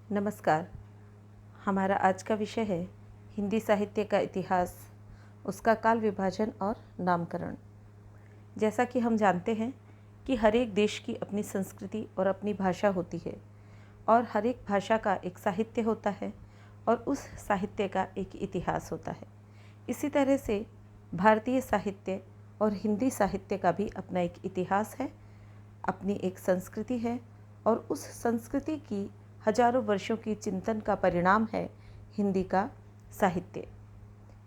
नमस्कार। हमारा आज का विषय है हिंदी साहित्य का इतिहास, उसका काल विभाजन और नामकरण। जैसा कि हम जानते हैं कि हर एक देश की अपनी संस्कृति और अपनी भाषा होती है और हर एक भाषा का एक साहित्य होता है और उस साहित्य का एक इतिहास होता है। इसी तरह से भारतीय साहित्य और हिंदी साहित्य का भी अपना एक इतिहास है, अपनी एक संस्कृति है और उस संस्कृति की हजारों वर्षों की चिंतन का परिणाम है हिंदी का साहित्य।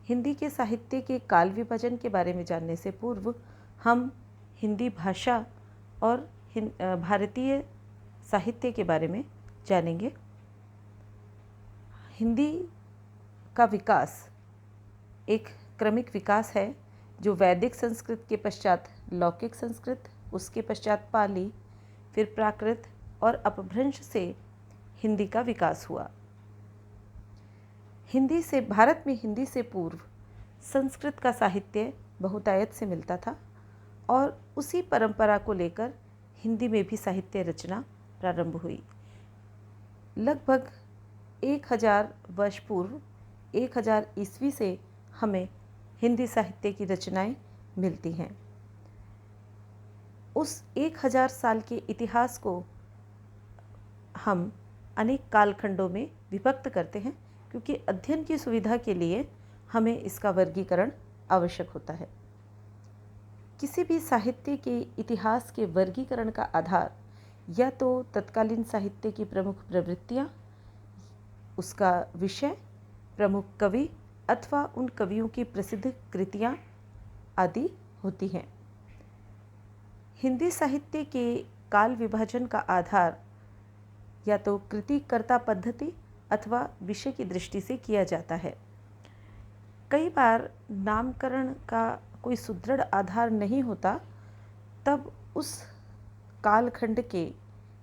हिंदी के साहित्य के काल विभाजन के बारे में जानने से पूर्व हम हिंदी भाषा और भारतीय साहित्य के बारे में जानेंगे। हिंदी का विकास एक क्रमिक विकास है जो वैदिक संस्कृत के पश्चात लौकिक संस्कृत, उसके पश्चात पाली, फिर प्राकृत और अपभ्रंश से हिंदी का विकास हुआ। भारत में हिंदी से पूर्व संस्कृत का साहित्य बहुतायत से मिलता था और उसी परंपरा को लेकर हिंदी में भी साहित्य रचना प्रारंभ हुई। लगभग 1000 वर्ष पूर्व 1000 ईस्वी से हमें हिंदी साहित्य की रचनाएं मिलती हैं। उस 1000 साल के इतिहास को हम अनेक कालखंडों में विभक्त करते हैं क्योंकि अध्ययन की सुविधा के लिए हमें इसका वर्गीकरण आवश्यक होता है। किसी भी साहित्य के इतिहास के वर्गीकरण का आधार या तो तत्कालीन साहित्य की प्रमुख प्रवृत्तियाँ, उसका विषय, प्रमुख कवि अथवा उन कवियों की प्रसिद्ध कृतियाँ आदि होती हैं। हिंदी साहित्य के काल विभाजन का आधार या तो कृतिकर्ता पद्धति अथवा विषय की दृष्टि से किया जाता है। कई बार नामकरण का कोई सुदृढ़ आधार नहीं होता, तब उस कालखंड के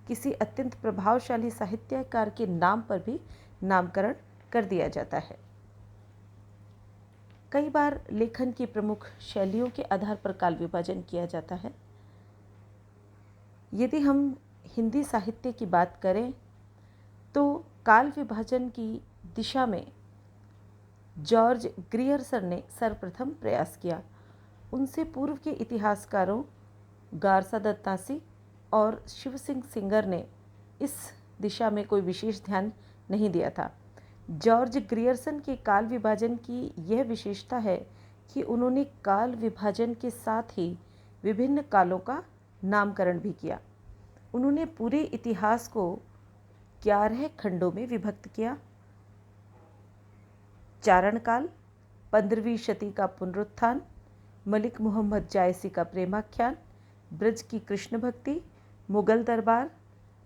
किसी अत्यंत प्रभावशाली साहित्यकार के नाम पर भी नामकरण कर दिया जाता है। कई बार लेखन की प्रमुख शैलियों के आधार पर काल विभाजन किया जाता है। यदि हम हिंदी साहित्य की बात करें तो काल विभाजन की दिशा में जॉर्ज ग्रियर्सन ने सर्वप्रथम प्रयास किया। उनसे पूर्व के इतिहासकारों गारसा दत्तासी और शिव सिंह सिंगर ने इस दिशा में कोई विशेष ध्यान नहीं दिया था। जॉर्ज ग्रियर्सन के काल विभाजन की यह विशेषता है कि उन्होंने काल विभाजन के साथ ही विभिन्न कालों का नामकरण भी किया। उन्होंने पूरे इतिहास को 11 खंडों में विभक्त किया। चारण काल, 15वीं शती का पुनरुत्थान, मलिक मोहम्मद जायसी का प्रेमाख्यान, ब्रज की कृष्ण भक्ति, मुगल दरबार,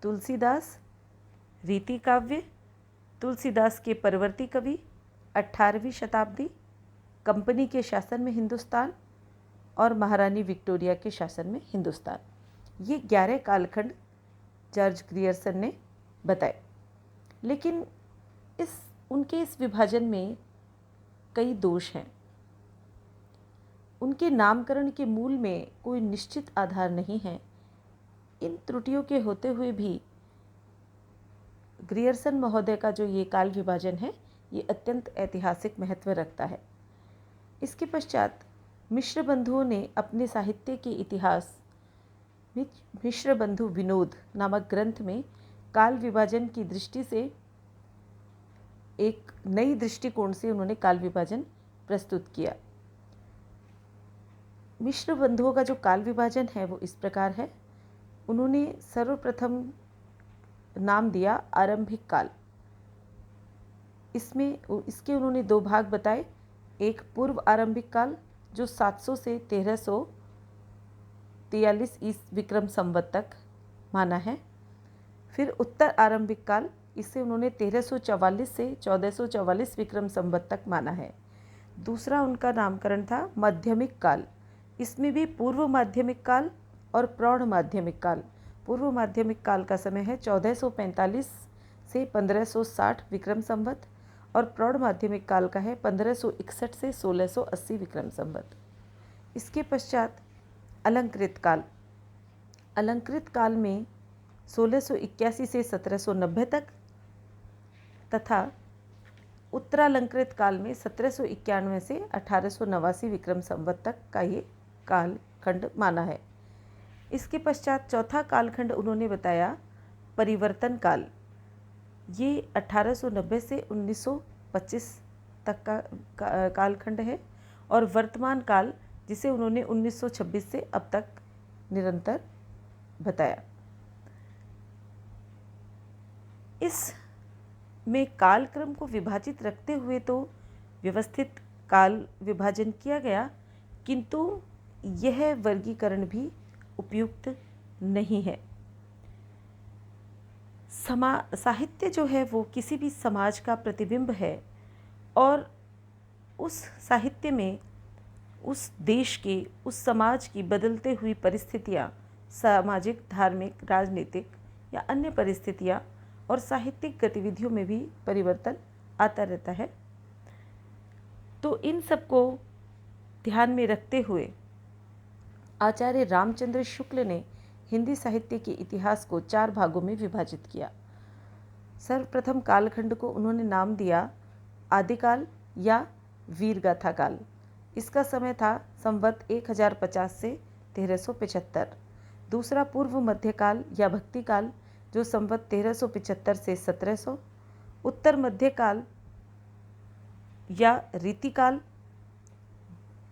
तुलसीदास, रीति काव्य, तुलसीदास के परवर्ती कवि, 18वीं शताब्दी, कंपनी के शासन में हिंदुस्तान और महारानी विक्टोरिया के शासन में हिंदुस्तान। ये 11 कालखंड जॉर्ज ग्रियर्सन ने बताए। लेकिन उनके इस विभाजन में कई दोष हैं। उनके नामकरण के मूल में कोई निश्चित आधार नहीं है। इन त्रुटियों के होते हुए भी ग्रियर्सन महोदय का जो ये काल विभाजन है, ये अत्यंत ऐतिहासिक महत्व रखता है। इसके पश्चात मिश्र बंधुओं ने अपने साहित्य के इतिहास मिश्र बंधु विनोद नामक ग्रंथ में काल विभाजन की दृष्टि से एक नई दृष्टिकोण से उन्होंने काल विभाजन प्रस्तुत किया। मिश्र बंधुओं का जो काल विभाजन है वो इस प्रकार है। उन्होंने सर्वप्रथम नाम दिया आरंभिक काल। इसके उन्होंने 2 भाग बताए। एक पूर्व आरंभिक काल जो 700 से 1343 विक्रम संवत तक माना है। फिर उत्तर आरंभिक काल, इसे उन्होंने 1344 से 1444 विक्रम संवत तक माना है। दूसरा उनका नामकरण था माध्यमिक काल। इसमें भी पूर्व माध्यमिक काल और प्रौढ़ माध्यमिक काल। पूर्व माध्यमिक काल का समय है 1445 से 1560 विक्रम संवत और प्रौढ़ माध्यमिक काल का है 1561 से 1680 विक्रम संवत। इसके पश्चात अलंकृत काल। अलंकृत काल में 1681 से 1790 तक तथा उत्तरालंकृत काल में 1791 से 1889 विक्रम संवत तक का ये कालखंड माना है। इसके पश्चात चौथा कालखंड उन्होंने बताया परिवर्तन काल। ये 1890 से 1925 तक का कालखंड है। और वर्तमान काल जिसे उन्होंने 1926 से अब तक निरंतर बताया। इस में कालक्रम को विभाजित रखते हुए तो व्यवस्थित काल विभाजन किया गया, किंतु यह वर्गीकरण भी उपयुक्त नहीं है। साहित्य जो है वो किसी भी समाज का प्रतिबिंब है और उस साहित्य में उस देश के, उस समाज की बदलते हुई परिस्थितियाँ, सामाजिक, धार्मिक, राजनीतिक या अन्य परिस्थितियाँ और साहित्यिक गतिविधियों में भी परिवर्तन आता रहता है। तो इन सब को ध्यान में रखते हुए आचार्य रामचंद्र शुक्ल ने हिंदी साहित्य के इतिहास को 4 भागों में विभाजित किया। सर्वप्रथम कालखंड को उन्होंने नाम दिया आदिकाल या वीरगाथा काल। इसका समय था संवत 1050 से 1375। दूसरा पूर्व मध्यकाल या भक्तिकाल जो संवत 1375 से 1700। उत्तर मध्यकाल या रीतिकाल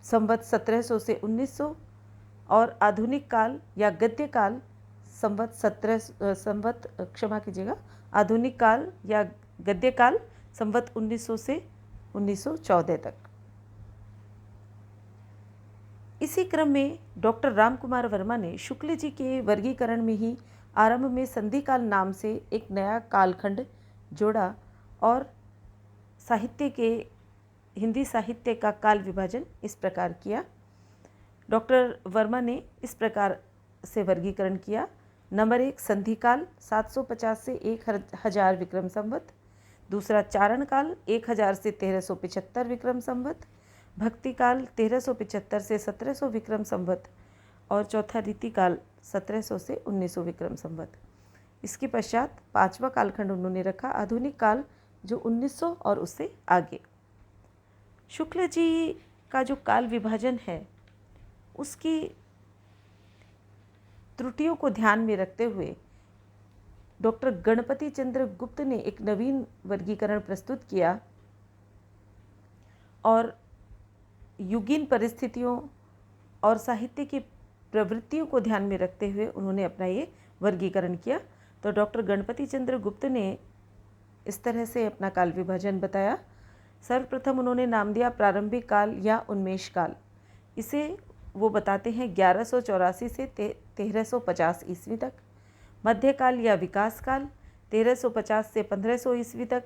संवत 1700 से 1900। और आधुनिक काल या गद्यकाल आधुनिक काल या गद्यकाल संवत 1900 से 1914 तक। इसी क्रम में डॉक्टर रामकुमार वर्मा ने शुक्ल जी के वर्गीकरण में ही आरंभ में संधिकाल नाम से एक नया कालखंड जोड़ा और हिंदी साहित्य का काल विभाजन इस प्रकार किया। डॉक्टर वर्मा ने इस प्रकार से वर्गीकरण किया। नंबर 1 संधिकाल 750 से 1000 विक्रम संवत। दूसरा चारण काल 1000 से 1375 विक्रम संवत। भक्तिकाल 1375 से 1700 विक्रम संवत। और चौथा रीतिकाल 1700 से 1900 विक्रम संवत। इसके पश्चात 5वां कालखंड उन्होंने रखा आधुनिक काल जो 1900 और उससे आगे। शुक्ल जी का जो काल विभाजन है उसकी त्रुटियों को ध्यान में रखते हुए डॉक्टर गणपति चंद्र गुप्त ने एक नवीन वर्गीकरण प्रस्तुत किया और युगीन परिस्थितियों और साहित्य की प्रवृत्तियों को ध्यान में रखते हुए उन्होंने अपना ये वर्गीकरण किया। तो डॉक्टर गणपति चंद्र गुप्त ने इस तरह से अपना काल विभाजन बताया। सर्वप्रथम उन्होंने नाम दिया प्रारंभिक काल या उन्मेष काल। इसे वो बताते हैं 1184 से 1350 ईस्वी तक। मध्यकाल या विकास काल 1350 से 1500 ईस्वी तक।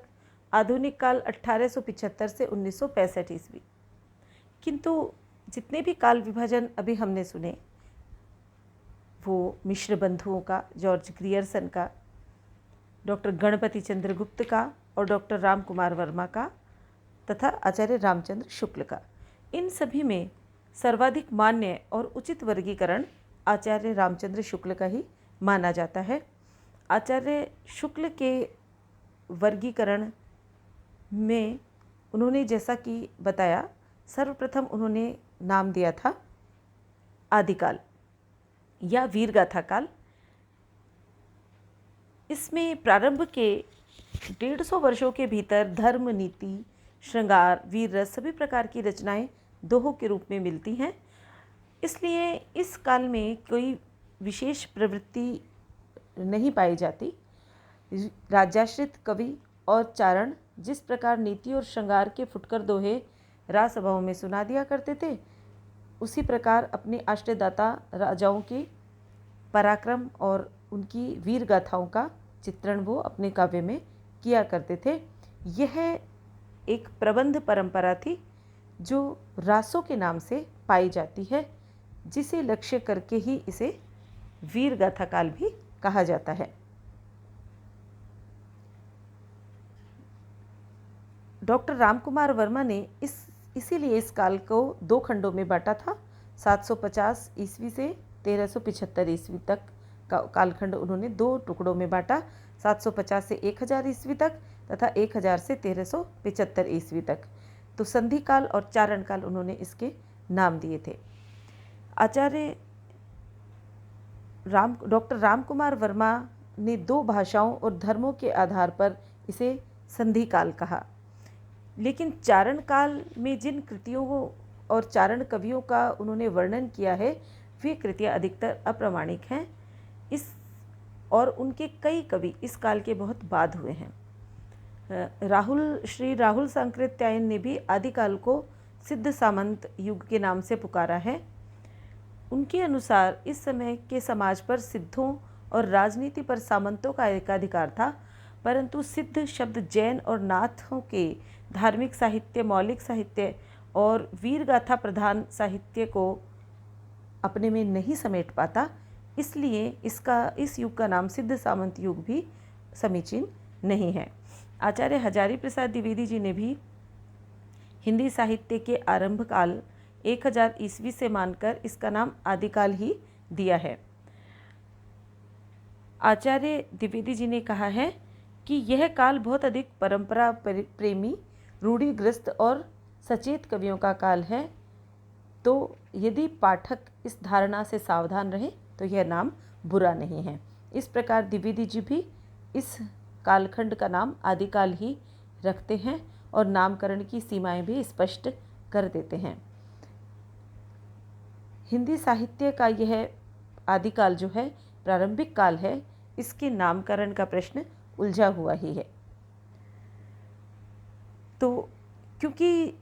आधुनिक काल 1875 से 1965 ईस्वी। किंतु जितने भी काल विभाजन अभी हमने सुने वो मिश्र बंधुओं का, जॉर्ज ग्रियर्सन का, डॉक्टर गणपति चंद्र गुप्त का और डॉक्टर रामकुमार वर्मा का तथा आचार्य रामचंद्र शुक्ल का, इन सभी में सर्वाधिक मान्य और उचित वर्गीकरण आचार्य रामचंद्र शुक्ल का ही माना जाता है। आचार्य शुक्ल के वर्गीकरण में उन्होंने जैसा कि बताया, सर्वप्रथम उन्होंने नाम दिया था आदिकाल या वीरगाथा काल। इसमें प्रारंभ के 150 वर्षों के भीतर धर्म, नीति, श्रृंगार, वीर रस सभी प्रकार की रचनाएं दोहों के रूप में मिलती हैं। इसलिए इस काल में कोई विशेष प्रवृत्ति नहीं पाई जाती। राज्याश्रित कवि और चारण जिस प्रकार नीति और श्रृंगार के फुटकर दोहे राजसभाओं में सुना दिया करते थे, उसी प्रकार अपने आश्रयदाता राजाओं के पराक्रम और उनकी वीर गाथाओं का चित्रण वो अपने काव्य में किया करते थे। यह एक प्रबंध परंपरा थी जो रासों के नाम से पाई जाती है, जिसे लक्ष्य करके ही इसे वीर गाथा काल भी कहा जाता है। डॉक्टर रामकुमार वर्मा ने इसीलिए इस काल को 2 खंडों में बांटा था। 750 ईस्वी से 1375 ईस्वी तक का कालखंड उन्होंने 2 टुकड़ों में बांटा। 750 से 1000 ईस्वी तक तथा 1000 से 1375 ईस्वी तक। तो संधि काल और चारण काल उन्होंने इसके नाम दिए थे। आचार्य डॉक्टर राम कुमार वर्मा ने 2 भाषाओं और धर्मों के आधार पर इसे संधि काल कहा। लेकिन चारण काल में जिन कृतियों और चारण कवियों का उन्होंने वर्णन किया है वे कृतियाँ अधिकतर अप्रामाणिक हैं। और उनके कई कवि इस काल के बहुत बाद हुए हैं। श्री राहुल सांकृत्यायन ने भी आदिकाल को सिद्ध सामंत युग के नाम से पुकारा है। उनके अनुसार इस समय के समाज पर सिद्धों और राजनीति पर सामंतों का एकाधिकार था, परंतु सिद्ध शब्द जैन और नाथों के धार्मिक साहित्य, मौलिक साहित्य और वीरगाथा प्रधान साहित्य को अपने में नहीं समेट पाता, इसलिए इस युग का नाम सिद्ध सामंत युग भी समीचीन नहीं है। आचार्य हजारी प्रसाद द्विवेदी जी ने भी हिंदी साहित्य के आरंभ काल 1000 ईस्वी से मानकर इसका नाम आदिकाल ही दिया है। आचार्य द्विवेदी जी ने कहा है कि यह काल बहुत अधिक परंपरा प्रेमी, रूढ़िग्रस्त और सचेत कवियों का काल है। तो यदि पाठक इस धारणा से सावधान रहे तो यह नाम बुरा नहीं है। इस प्रकार द्विवेदी जी भी इस कालखंड का नाम आदिकाल ही रखते हैं और नामकरण की सीमाएं भी स्पष्ट कर देते हैं। हिंदी साहित्य का यह आदिकाल जो है प्रारंभिक काल है, इसके नामकरण का प्रश्न उलझा हुआ ही है। तो क्योंकि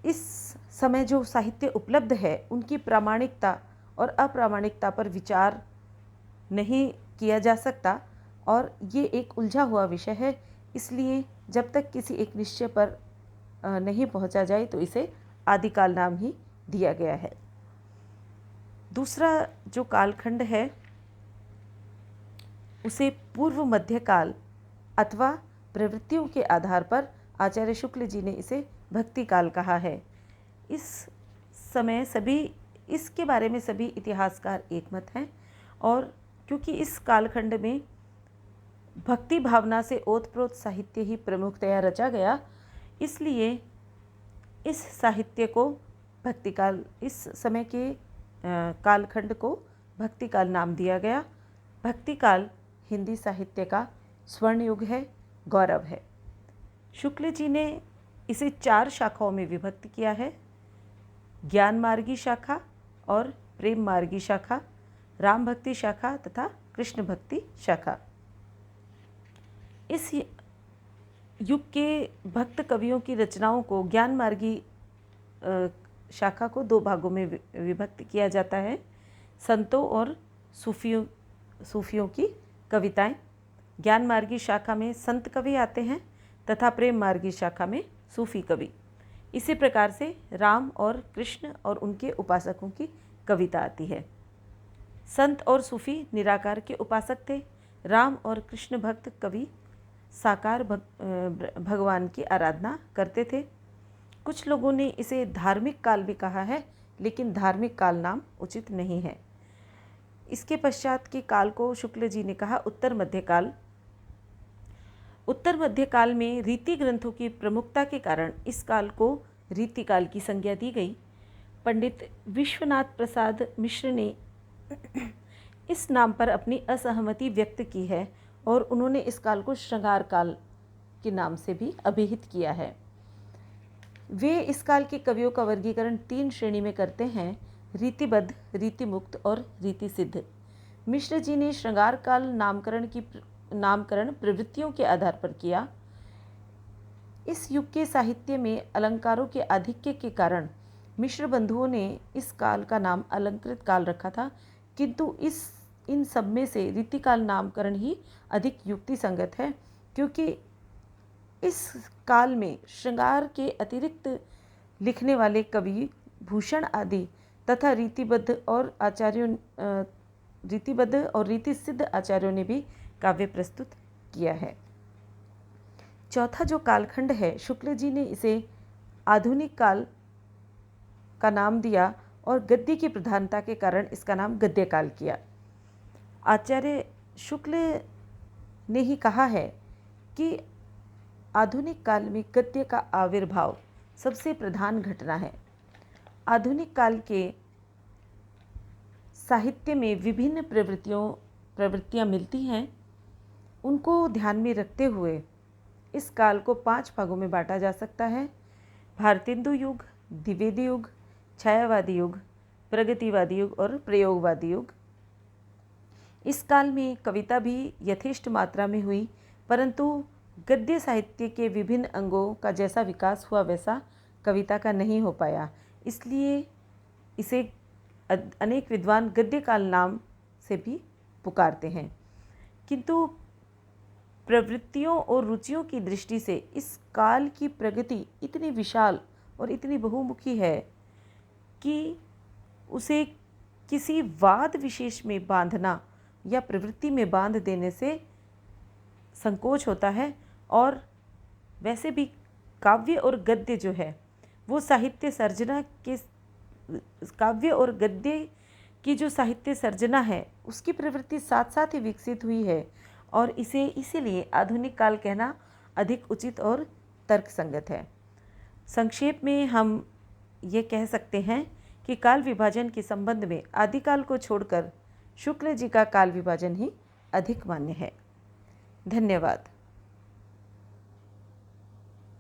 इस समय जो साहित्य उपलब्ध है उनकी प्रामाणिकता और अप्रामाणिकता पर विचार नहीं किया जा सकता और ये एक उलझा हुआ विषय है, इसलिए जब तक किसी एक निश्चय पर नहीं पहुंचा जाए तो इसे आदिकाल नाम ही दिया गया है। दूसरा जो कालखंड है उसे पूर्व मध्यकाल अथवा प्रवृत्तियों के आधार पर आचार्य शुक्ल जी ने इसे भक्ति काल कहा है। इस समय इसके बारे में सभी इतिहासकार एकमत हैं और क्योंकि इस कालखंड में भक्ति भावना से ओतप्रोत साहित्य ही प्रमुखतया रचा गया, इसलिए इस साहित्य को भक्ति काल, इस समय के कालखंड को भक्ति काल नाम दिया गया। भक्ति काल हिंदी साहित्य का स्वर्ण युग है, गौरव है। शुक्ल जी ने इसे 4 शाखाओं में विभक्त किया है, ज्ञान मार्गी शाखा और प्रेम मार्गी शाखा, राम भक्ति शाखा तथा कृष्ण भक्ति शाखा। इस युग के भक्त कवियों की रचनाओं को ज्ञान मार्गी शाखा को 2 भागों में विभक्त किया जाता है, संतों और सूफियों की कविताएं। ज्ञान मार्गी शाखा में संत कवि आते हैं तथा प्रेम मार्गी शाखा में सूफी कवि। इसी प्रकार से राम और कृष्ण और उनके उपासकों की कविता आती है। संत और सूफी निराकार के उपासक थे। राम और कृष्ण भक्त कवि साकार भगवान की आराधना करते थे। कुछ लोगों ने इसे धार्मिक काल भी कहा है, लेकिन धार्मिक काल नाम उचित नहीं है। इसके पश्चात के काल को शुक्ल जी ने कहा उत्तर मध्यकाल। उत्तर मध्यकाल में रीति ग्रंथों की प्रमुखता के कारण इस काल को रीति काल की संज्ञा दी गई। पंडित विश्वनाथ प्रसाद मिश्र ने इस नाम पर अपनी असहमति व्यक्त की है और उन्होंने इस काल को श्रृंगार काल के नाम से भी अभिहित किया है। वे इस काल के कवियों का वर्गीकरण 3 श्रेणी में करते हैं, रीतिबद्ध, रीतिमुक्त और रीति सिद्ध। मिश्र जी ने श्रृंगार काल नामकरण प्रवृत्तियों के आधार पर किया। इस युग के साहित्य में अलंकारों के आधिक्य के कारण मिश्र बंधुओं ने इस काल का नाम अलंकृत काल रखा था, किंतु इन सब में से रीतिकाल नामकरण ही अधिक युक्ति संगत है, क्योंकि इस काल में श्रृंगार के अतिरिक्त लिखने वाले कवि भूषण आदि तथा रीतिबद्ध और रीति सिद्ध आचार्यों ने भी काव्य प्रस्तुत किया है। चौथा जो कालखंड है, शुक्ल जी ने इसे आधुनिक काल का नाम दिया और गद्य की प्रधानता के कारण इसका नाम गद्य काल किया। आचार्य शुक्ल ने ही कहा है कि आधुनिक काल में गद्य का आविर्भाव सबसे प्रधान घटना है। आधुनिक काल के साहित्य में विभिन्न प्रवृत्तियाँ मिलती हैं। उनको ध्यान में रखते हुए इस काल को 5 भागों में बांटा जा सकता है। भारतेंदु युग, द्विवेदी युग, छायावादी युग, प्रगतिवादी युग और प्रयोगवादी युग। इस काल में कविता भी यथेष्ट मात्रा में हुई, परंतु गद्य साहित्य के विभिन्न अंगों का जैसा विकास हुआ वैसा कविता का नहीं हो पाया। इसलिए इसे अनेक विद्वान गद्य काल नाम से भी पुकारते हैं। किंतु प्रवृत्तियों और रुचियों की दृष्टि से इस काल की प्रगति इतनी विशाल और इतनी बहुमुखी है कि उसे किसी वाद विशेष में बांधना या प्रवृत्ति में बांध देने से संकोच होता है। और वैसे भी काव्य और गद्य जो है वो साहित्य सर्जना के काव्य और गद्य की जो साहित्य सर्जना है उसकी प्रवृत्ति साथ साथ ही विकसित हुई है, और इसे इसीलिए आधुनिक काल कहना अधिक उचित और तर्कसंगत है। संक्षेप में हम ये कह सकते हैं कि काल विभाजन के संबंध में आदिकाल को छोड़कर शुक्ल जी का काल विभाजन ही अधिक मान्य है। धन्यवाद।